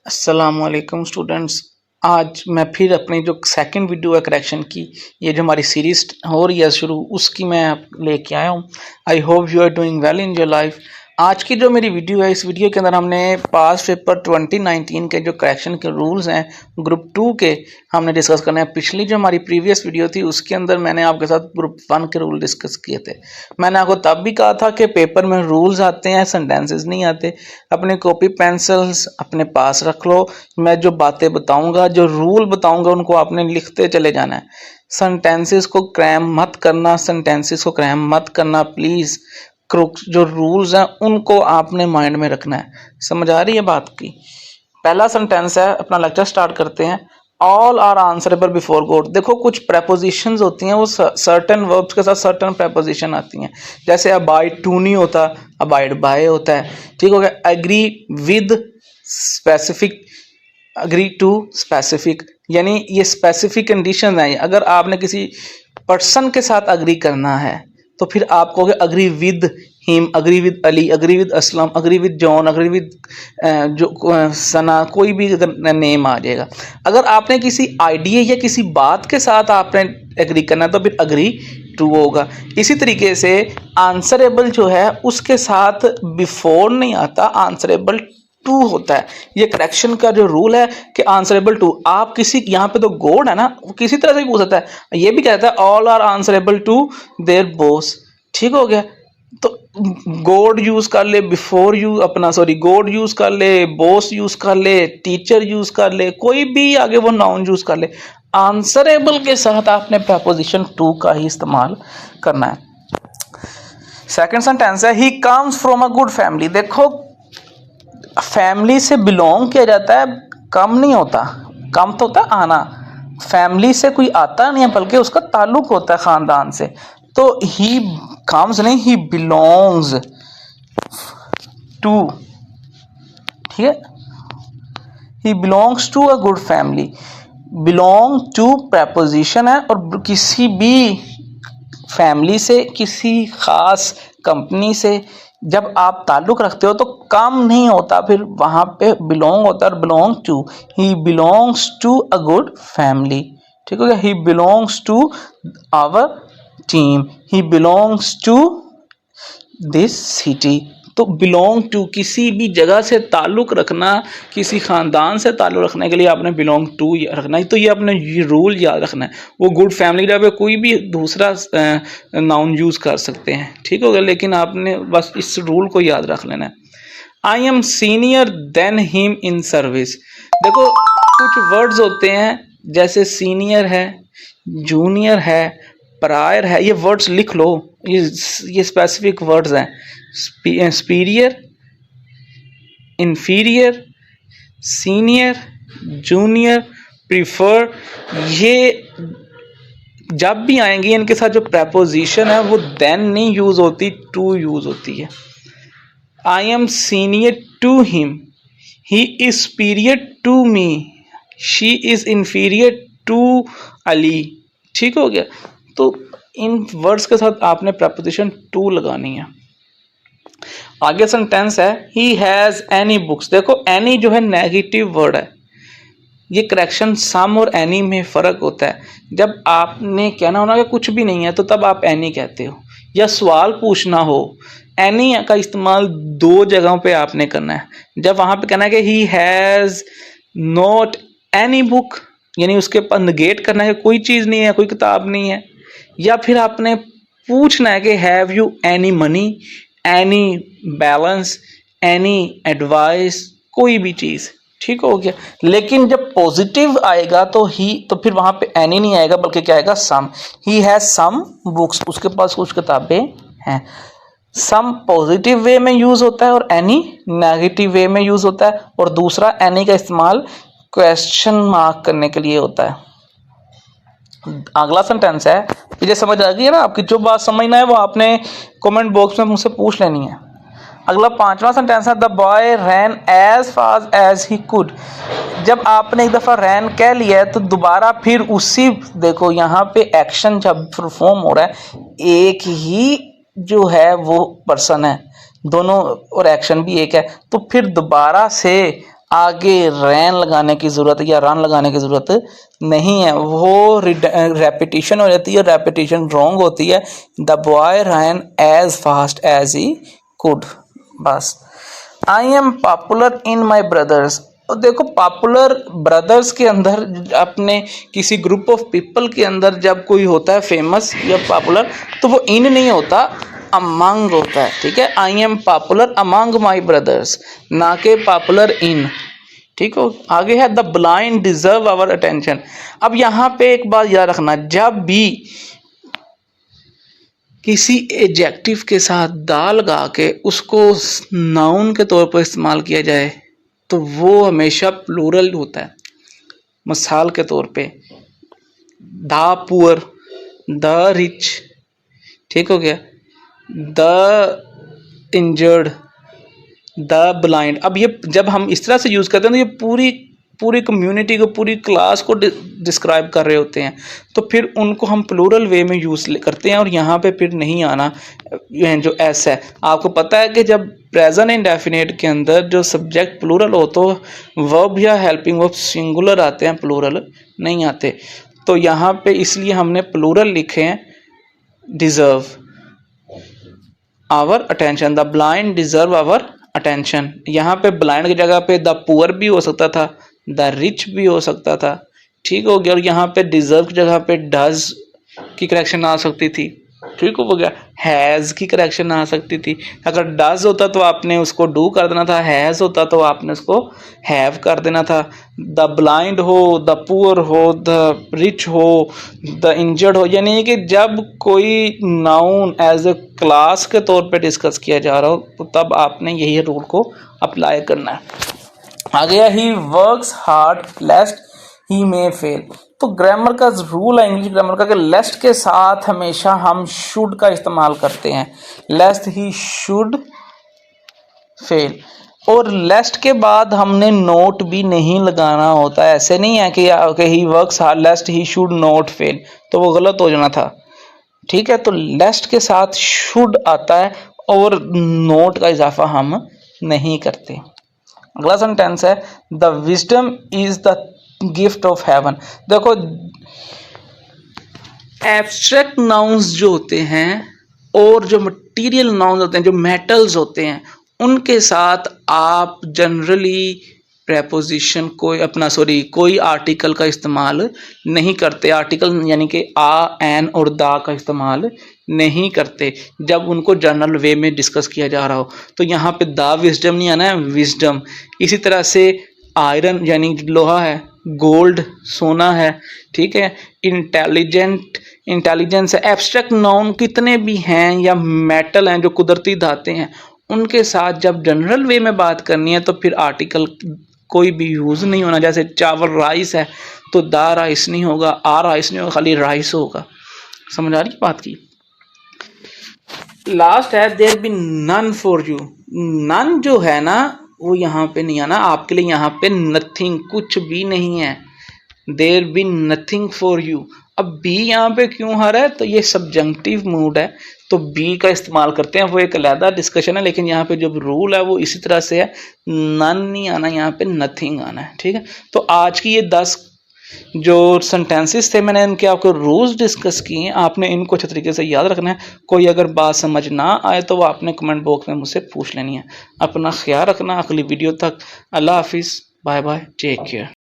अस्सलामुअलैकुम स्टूडेंट्स। आज मैं फिर अपनी जो सेकंड वीडियो है करेक्शन की, ये जो हमारी सीरीज हो रही है शुरू, उसकी मैं लेके आया हूँ। I hope you are doing well in your life. आज की जो मेरी वीडियो है, इस वीडियो के अंदर हमने पास पेपर 2019 के जो करेक्शन के रूल्स हैं ग्रुप 2 के हमने डिस्कस करने हैं। पिछली जो हमारी प्रीवियस वीडियो थी उसके अंदर मैंने आपके साथ ग्रुप 1 के रूल डिस्कस किए थे। मैंने आपको तब भी कहा था कि पेपर में रूल्स आते हैं, सेंटेंसेस नहीं आते। अपने कॉपी पेंसिल्स अपने पास रख लो। मैं जो बातें बताऊंगा, जो रूल बताऊंगा, उनको आपने लिखते चले जाना है। सेंटेंसेस को क्रैम मत करना, सेंटेंसेस को क्रैम मत करना प्लीज़। जो रूल्स हैं उनको आपने माइंड में रखना है। समझ आ रही है बात की? पहला सेंटेंस है, अपना लेक्चर स्टार्ट करते हैं। All are answerable before God. देखो, कुछ प्रेपोजिशंस होती हैं, वो सर्टेन वर्ब्स के साथ सर्टेन प्रेपोजिशन आती हैं। जैसे अबाइड टू नहीं होता, अबाइड बाय होता है। ठीक हो गया। Agree with specific, agree to specific, यानी ये स्पेसिफिक कंडीशन है। अगर आपने किसी पर्सन के साथ अग्री करना है तो फिर आप कहोगे agree with him, agree with Ali, agree with Aslam, agree with John, agree with जो सना, कोई भी अगर नेम आ जाएगा। अगर आपने किसी आइडिया या किसी बात के साथ आपने एग्री करना है तो फिर अग्री टू होगा। इसी तरीके से आंसरेबल जो है उसके साथ बिफोर नहीं आता, आंसरेबल टू होता है। ये करेक्शन का जो रूल है कि आंसरेबल टू। आप किसी, यहाँ पे तो गॉड है ना, वो किसी तरह से भी पूछ सकता है। ये भी कहता है all are answerable to their boss. ठीक हो गया। तो गॉड यूज कर ले बिफोर यू अपना, सॉरी, गॉड यूज कर ले, बॉस यूज कर ले, टीचर यूज कर ले, कोई भी आगे वो नाउन यूज कर ले। आंसरेबल के साथ आपने प्रपोजिशन टू का ही इस्तेमाल करना है। सेकंड सेंटेंस है, he comes from a good family. देखो, फैमिली से बिलोंग किया जाता है, कम नहीं होता। कम तो होता है आना, फैमिली से कोई आता नहीं है, बल्कि उसका ताल्लुक होता है खानदान से। तो ही कम्स नहीं, ही बिलोंग्स टू। ठीक है, he belongs to a good family. Belong to preposition है, और किसी भी फैमिली से, किसी खास कंपनी से जब आप ताल्लुक रखते हो तो काम नहीं होता, फिर वहां पे बिलोंग होता है। Belong to, he belongs to a good family. ठीक हो गया। He belongs to our team, he belongs to this city. तो बिलोंग टू, किसी भी जगह से ताल्लुक रखना, किसी खानदान से ताल्लुक रखने के लिए आपने बिलोंग टू रखना है। तो ये आपने ये रूल याद रखना है। वो गुड फैमिली जगह पे कोई भी दूसरा नाउन यूज कर सकते हैं। ठीक हो गया, लेकिन आपने बस इस रूल को याद रख लेना है। I am senior than him in service. देखो, कुछ वर्ड्स होते हैं जैसे सीनियर है, जूनियर है, प्रायर है, ये वर्ड्स लिख लो। ये स्पेसिफिक वर्ड्स हैं। Superior, inferior, senior, junior, prefer, ये जब भी आएंगे इनके साथ जो प्रपोजिशन है वो देन नहीं यूज होती, टू यूज होती है। I am senior to him, he is superior to me, she is inferior to Ali. ठीक हो गया। तो इन वर्ड्स के साथ आपने प्रपोजिशन टू लगानी है। आगे सेंटेंस है, ही हैज एनी बुक्स। देखो, एनी जो है नेगेटिव वर्ड है। ये करेक्शन सम और एनी में फ़र्क होता है। जब आपने कहना हो ना कि कुछ भी नहीं है, तो तब आप एनी कहते हो। या सवाल पूछना हो, एनी का इस्तेमाल दो जगहों पे आपने करना है। जब वहाँ पे कहना है कि he has not any book, यानी उसके पास निगेट करना है कि कोई चीज़ नहीं है, कोई किताब नहीं है। या फिर आपने पूछना है कि have you any money, any balance, any advice, कोई भी चीज़। ठीक हो गया। लेकिन जब पॉजिटिव आएगा तो ही, तो फिर वहां पे एनी नहीं आएगा, बल्कि क्या आएगा, सम। ही हैज सम बुक्स, उसके पास कुछ किताबें हैं। सम पॉजिटिव वे में यूज होता है और एनी नेगेटिव वे में यूज होता है। और दूसरा, एनी का इस्तेमाल क्वेश्चन मार्क करने के लिए होता है। अगला सेंटेंस है, ये समझ आ गई है ना आपकी? जो बात समझना है वो आपने कमेंट बॉक्स में मुझसे पूछ लेनी है। अगला पांचवा सेंटेंस है, the boy ran as fast as he could. जब आपने एक दफ़ा रैन कह लिया है तो दोबारा फिर उसी, देखो यहाँ पे एक्शन जब परफॉर्म हो रहा है, एक ही जो है वो पर्सन है दोनों, और एक्शन भी एक है, तो फिर दोबारा से आगे रैन लगाने की ज़रूरत या रन लगाने की ज़रूरत नहीं है, वो रेपिटेशन हो जाती है, रेपिटेशन रॉन्ग होती है। The boy ran as fast as he could, बस। I am popular in my brothers, तो देखो पॉपुलर ब्रदर्स के अंदर, अपने किसी ग्रुप ऑफ पीपल के अंदर जब कोई होता है फेमस या पॉपुलर, तो वो इन नहीं होता, अमंग होता है, ठीक है। I am popular among my brothers, ना के पॉपुलर इन, ठीक हो। आगे है the blind deserve our attention. अब यहाँ पे एक बात याद रखना, जब भी किसी एडजेक्टिव के साथ दा लगा के उसको नाउन के तौर पर इस्तेमाल किया जाए तो वो हमेशा प्लूरल होता है। मिसाल के तौर पे द पुअर, द रिच, ठीक हो गया, द इंजर्ड, द ब्लाइंड। अब ये जब हम इस तरह से यूज़ करते हैं तो ये पूरी कम्युनिटी को, पूरी क्लास को डिस्क्राइब कर रहे होते हैं, तो फिर उनको हम प्लूरल वे में यूज़ करते हैं और यहाँ पे फिर नहीं आना जो एस है। आपको पता है कि जब प्रेजेंट इंडेफिनिट के अंदर जो सब्जेक्ट प्लूरल हो तो वर्ब या हेल्पिंग वर्ब सिंगुलर आते हैं, प्लूरल नहीं आते। तो यहाँ पे इसलिए हमने प्लूरल लिखे हैं, deserve our attention, the blind deserve our attention. यहाँ पे ब्लाइंड की जगह पे द पुअर भी हो सकता था, द रिच भी हो सकता था, ठीक हो गया। और यहाँ पे डिजर्व की जगह पे डज की करेक्शन आ सकती थी, ठीक हो गया। हैज़ की करेक्शन आ सकती थी। अगर डज होता तो आपने उसको डू कर देना था, हैज़ होता तो आपने उसको हैव कर देना था। द ब्लाइंड हो, द पुअर हो, द रिच हो, द इंजर्ड हो, यानी कि जब कोई नाउन एज ए क्लास के तौर पे डिस्कस किया जा रहा हो तो तब आपने यही रूल को अप्लाई करना है। आ गया he works hard लेस्ट he may fail. तो ग्रामर का रूल है, इंग्लिश ग्रामर का, कि लेस्ट के साथ हमेशा हम शुड का इस्तेमाल करते हैं, लेस्ट ही शुड फेल। और लेस्ट के बाद हमने नोट भी नहीं लगाना होता है, ऐसे नहीं है कि he works hard लेस्ट he should not fail, तो वो गलत हो जाना था, ठीक है। तो लेस्ट के साथ शुड आता है और नोट का इजाफा हम नहीं करते। अगला सेंटेंस है the wisdom is the gift of haven. देखो एब्स्ट्रैक्ट नाउन्स जो होते हैं और जो मटेरियल नाउन्स होते हैं, जो मेटल्स होते हैं, उनके साथ आप जनरली प्रेपोजिशन कोई आर्टिकल का इस्तेमाल नहीं करते। आर्टिकल यानी कि आ, एन और दा का इस्तेमाल नहीं करते जब उनको जनरल वे में डिस्कस किया जा रहा हो। तो यहाँ पे दा विजडम नहीं आना है, विजडम। इसी तरह से आयरन यानी लोहा है, गोल्ड सोना है, ठीक है। इंटेलिजेंट इंटेलिजेंस है। एब्स्ट्रैक्ट नाउन कितने भी हैं या मेटल हैं जो कुदरती धाते हैं, उनके साथ जब जनरल वे में बात करनी है तो फिर आर्टिकल कोई भी यूज़ नहीं होना। जैसे चावल राइस है तो दा राइस नहीं होगा, आ राइस नहीं होगा, खाली राइस होगा। समझ आ रही बात की। लास्ट है there be none for you. None जो है ना वो यहाँ पे नहीं आना, आपके लिए यहाँ पे नथिंग, कुछ भी नहीं है। There be nothing for you. अब बी यहाँ पे क्यों आ रहा है, तो ये सब्जंक्टिव मूड है तो बी का इस्तेमाल करते हैं, वो एक अलग डिस्कशन है। लेकिन यहाँ पे जो रूल है वो इसी तरह से है, नन नहीं आना, यहाँ पे नथिंग आना है, ठीक है। तो आज की ये 10 जो सेंटेंसेस थे मैंने इनके आपको रूल्स डिस्कस किए, आपने इनको अच्छे तरीके से याद रखना है। कोई अगर बात समझ ना आए तो वो आपने कमेंट बॉक्स में मुझसे पूछ लेनी है। अपना ख्याल रखना, अगली वीडियो तक। अल्लाह हाफिज़, बाय बाय, टेक केयर।